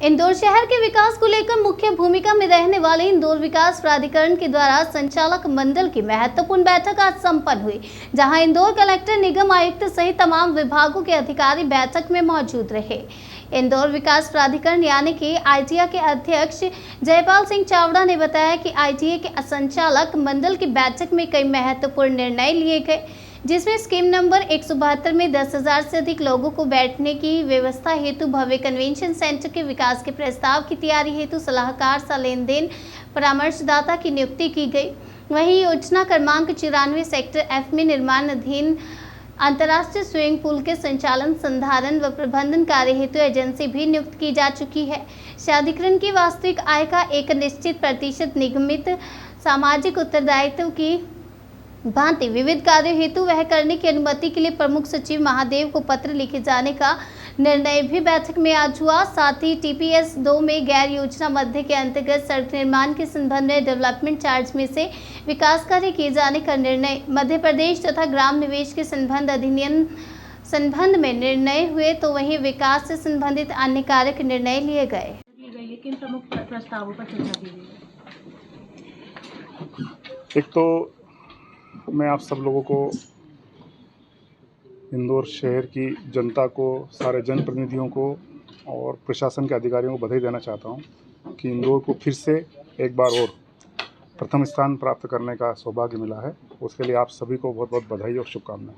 इंदौर शहर के विकास को लेकर मुख्य भूमिका में रहने वाले इंदौर विकास प्राधिकरण के द्वारा संचालक मंडल की महत्वपूर्ण बैठक आज संपन्न हुई, जहां इंदौर कलेक्टर, निगम आयुक्त सहित तमाम विभागों के अधिकारी बैठक में मौजूद रहे। इंदौर विकास प्राधिकरण यानी कि आईटीए के अध्यक्ष जयपाल सिंह चावड़ा ने बताया कि आईटीए के संचालक मंडल की बैठक में कई महत्वपूर्ण निर्णय लिए गए, जिसमें स्कीम नंबर 172 में 10,000 से अधिक लोगों को बैठने की व्यवस्था हेतु भव्य कन्वेंशन सेंटर के विकास के प्रस्ताव की तैयारी हेतु सलाहकार सा लेन देन परामर्शदाता की नियुक्ति की गई। वहीं योजना क्रमांक 94 सेक्टर F में निर्माणाधीन अंतर्राष्ट्रीय स्विमिंग पूल के संचालन, संधारण व प्रबंधन कार्य हेतु एजेंसी भी नियुक्त की जा चुकी है। प्राधिकरण की वास्तविक आय का एक निश्चित प्रतिशत निगमित सामाजिक उत्तरदायित्व की भांति विविध कार्यों हेतु वह करने की अनुमति के लिए प्रमुख सचिव महादेव को पत्र लिखे जाने का निर्णय भी बैठक में आज हुआ। साथ ही TPS 2 में गैर योजना मध्य के अंतर्गत सड़क निर्माण के संबंध में डेवलपमेंट चार्ज में से विकास कार्य किए जाने का निर्णय, मध्य प्रदेश तथा ग्राम निवेश के संबंध अधिनियम संबंध में निर्णय हुए, तो वहीं विकास से संबंधित अन्य कार्य के निर्णय लिए गए। किन प्रमुख प्रस्तावों पर चर्चा की गई? एक तो मैं आप सब लोगों को, इंदौर शहर की जनता को, सारे जनप्रतिनिधियों को और प्रशासन के अधिकारियों को बधाई देना चाहता हूं कि इंदौर को फिर से एक बार और प्रथम स्थान प्राप्त करने का सौभाग्य मिला है। उसके लिए आप सभी को बहुत बहुत बधाई और शुभकामनाएं।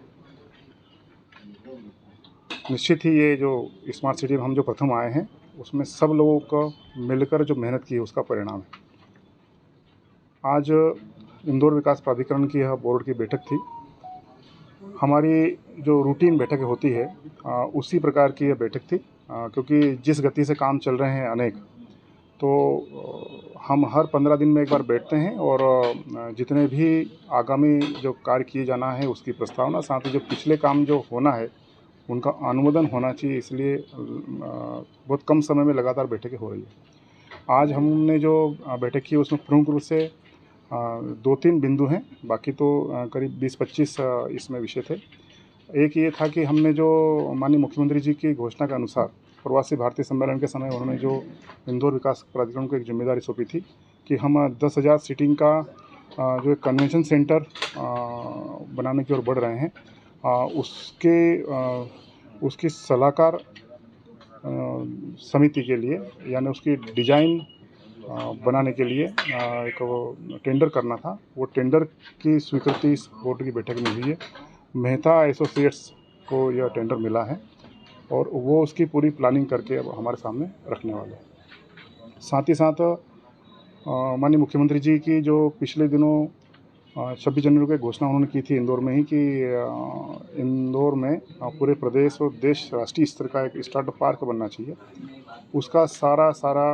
निश्चित ही ये जो स्मार्ट सिटी में हम जो प्रथम आए हैं, उसमें सब लोगों को मिलकर जो मेहनत की है उसका परिणाम है। आज इंदौर विकास प्राधिकरण की यह बोर्ड की बैठक थी। हमारी जो रूटीन बैठकें होती है उसी प्रकार की यह बैठक थी, क्योंकि जिस गति से काम चल रहे हैं अनेक, तो हम हर 15 दिन में एक बार बैठते हैं और जितने भी आगामी जो कार्य किए जाना है उसकी प्रस्तावना, साथ ही जो पिछले काम जो होना है उनका अनुमोदन होना चाहिए, इसलिए बहुत कम समय में लगातार बैठकें हो रही है। आज हमने जो बैठक की उसमें प्रमुख रूप से 2-3 बिंदु हैं, बाकी तो करीब 20-25 इसमें विषय थे। एक ये था कि हमने जो माननीय मुख्यमंत्री जी की घोषणा के अनुसार प्रवासी भारतीय सम्मेलन के समय उन्होंने जो इंदौर विकास प्राधिकरण को एक जिम्मेदारी सौंपी थी कि हम 10,000 सीटिंग का जो एक कन्वेंशन सेंटर बनाने की ओर बढ़ रहे हैं, उसकी सलाहकार समिति के लिए, यानी उसकी डिजाइन बनाने के लिए एक टेंडर करना था। वो टेंडर की स्वीकृति इस बोर्ड की बैठक में हुई है। मेहता एसोसिएट्स को यह टेंडर मिला है और वो उसकी पूरी प्लानिंग करके अब हमारे सामने रखने वाले हैं। साथ ही साथ माननीय मुख्यमंत्री जी की जो पिछले दिनों 26 जनवरी को घोषणा उन्होंने की थी इंदौर में ही कि इंदौर में पूरे प्रदेश और देश राष्ट्रीय स्तर का एक स्टार्टअप पार्क बनना चाहिए, उसका सारा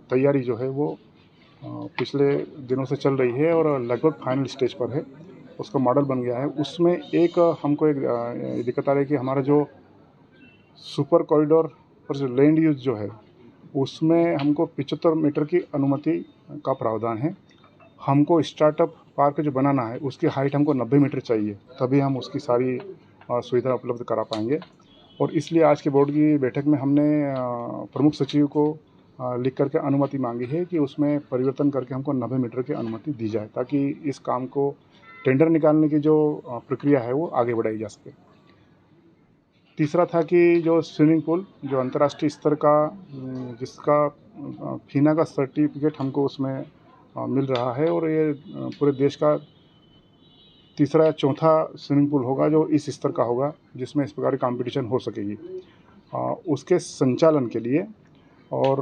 तैयारी जो है वो पिछले दिनों से चल रही है और लगभग फाइनल स्टेज पर है। उसका मॉडल बन गया है। उसमें एक हमको एक दिक्कत आ रही है कि हमारा जो सुपर कॉरिडोर पर जो लैंड यूज जो है उसमें हमको 75 मीटर की अनुमति का प्रावधान है। हमको स्टार्टअप पार्क जो बनाना है उसकी हाइट हमको 90 मीटर चाहिए, तभी हम उसकी सारी सुविधा उपलब्ध करा पाएंगे। और इसलिए आज के बोर्ड की बैठक में हमने प्रमुख सचिव को लिख करके अनुमति मांगी है कि उसमें परिवर्तन करके हमको 90 मीटर की अनुमति दी जाए, ताकि इस काम को टेंडर निकालने की जो प्रक्रिया है वो आगे बढ़ाई जा सके। तीसरा था कि जो स्विमिंग पूल जो अंतर्राष्ट्रीय स्तर का, जिसका फीना का सर्टिफिकेट हमको उसमें मिल रहा है, और ये पूरे देश का तीसरा या चौथा स्विमिंग पूल होगा जो इस स्तर का होगा जिसमें इस प्रकार की कंपटीशन हो सकेगी। उसके संचालन के लिए और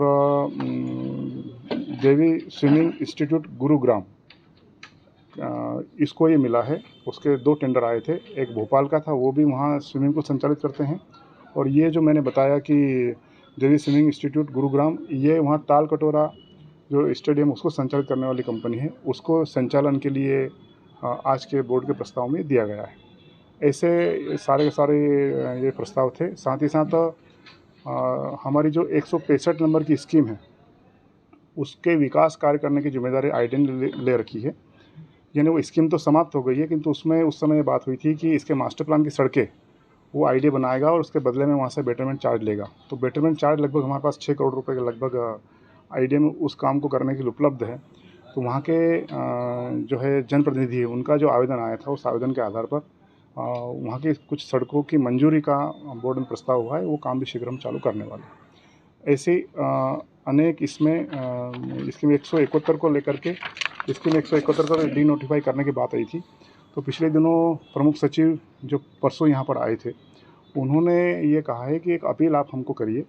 देवी स्विमिंग इंस्टीट्यूट गुरुग्राम, इसको ये मिला है। उसके 2 टेंडर आए थे, एक भोपाल का था, वो भी वहाँ स्विमिंग पूल संचालित करते हैं, और ये जो मैंने बताया कि देवी स्विमिंग इंस्टीट्यूट गुरुग्राम, ये वहाँ ताल कटोरा जो स्टेडियम उसको संचालित करने वाली कंपनी है, उसको संचालन के लिए आज के बोर्ड के प्रस्ताव में दिया गया है। ऐसे सारे के सारे ये प्रस्ताव थे। साथ ही साथ हमारी जो 165 नंबर की स्कीम है उसके विकास कार्य करने की जिम्मेदारी आईटीए ने ले रखी है। यानी वो स्कीम तो समाप्त हो गई है, किंतु उसमें उस समय बात हुई थी कि इसके मास्टर प्लान की सड़कें वो आईडी बनाएगा और उसके बदले में वहाँ से बेटरमेंट चार्ज लेगा। तो बेटरमेंट चार्ज लगभग हमारे पास 6 करोड़ रुपए के लगभग आईडी में उस काम को करने के लिए उपलब्ध है। तो वहाँ के जो है जनप्रतिनिधि है, उनका जो आवेदन आया था, उस आवेदन के आधार पर वहाँ की कुछ सड़कों की मंजूरी का बोर्ड में प्रस्ताव हुआ है। वो काम भी शीघ्र हम चालू करने वाले हैं। ऐसे अनेक इसमें स्कीम 171 को लेकर के स्कीम 171 को डी नोटिफाई करने की बात आई थी। तो पिछले दिनों प्रमुख सचिव जो परसों यहाँ पर आए थे, उन्होंने ये कहा है कि एक अपील आप हमको करिए,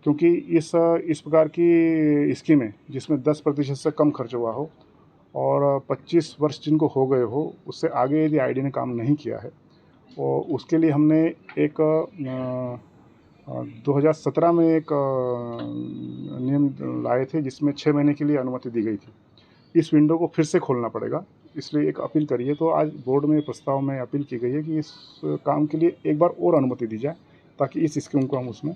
क्योंकि इस प्रकार की स्कीमें जिसमें 10% से कम खर्च हुआ हो और 25 वर्ष जिनको हो गए हो, उससे आगे यदि आईडी ने काम नहीं किया है, और उसके लिए हमने एक 2017 में एक नियम लाए थे जिसमें 6 महीने के लिए अनुमति दी गई थी। इस विंडो को फिर से खोलना पड़ेगा, इसलिए एक अपील करिए। तो आज बोर्ड में प्रस्ताव में अपील की गई है कि इस काम के लिए एक बार और अनुमति दी जाए, ताकि इस स्कीम को हम उसमें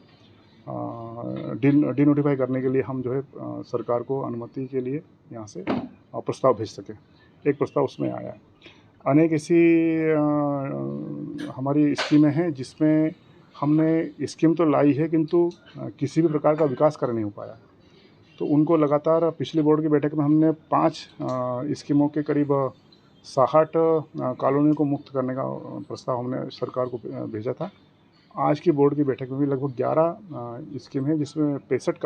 डी नोटिफाई करने के लिए हम जो है सरकार को अनुमति के लिए यहाँ से प्रस्ताव भेज सकें। एक प्रस्ताव उसमें आया है। अनेक ऐसी हमारी स्कीमें हैं जिसमें हमने स्कीम तो लाई है, किंतु किसी भी प्रकार का विकास कर नहीं हो पाया। तो उनको लगातार पिछली बोर्ड की बैठक में हमने 5 स्कीमों के करीब 60 कॉलोनियों को मुक्त करने का प्रस्ताव हमने सरकार को भेजा था। आज की बोर्ड की बैठक में भी लगभग 11 स्कीम है, जिसमें 65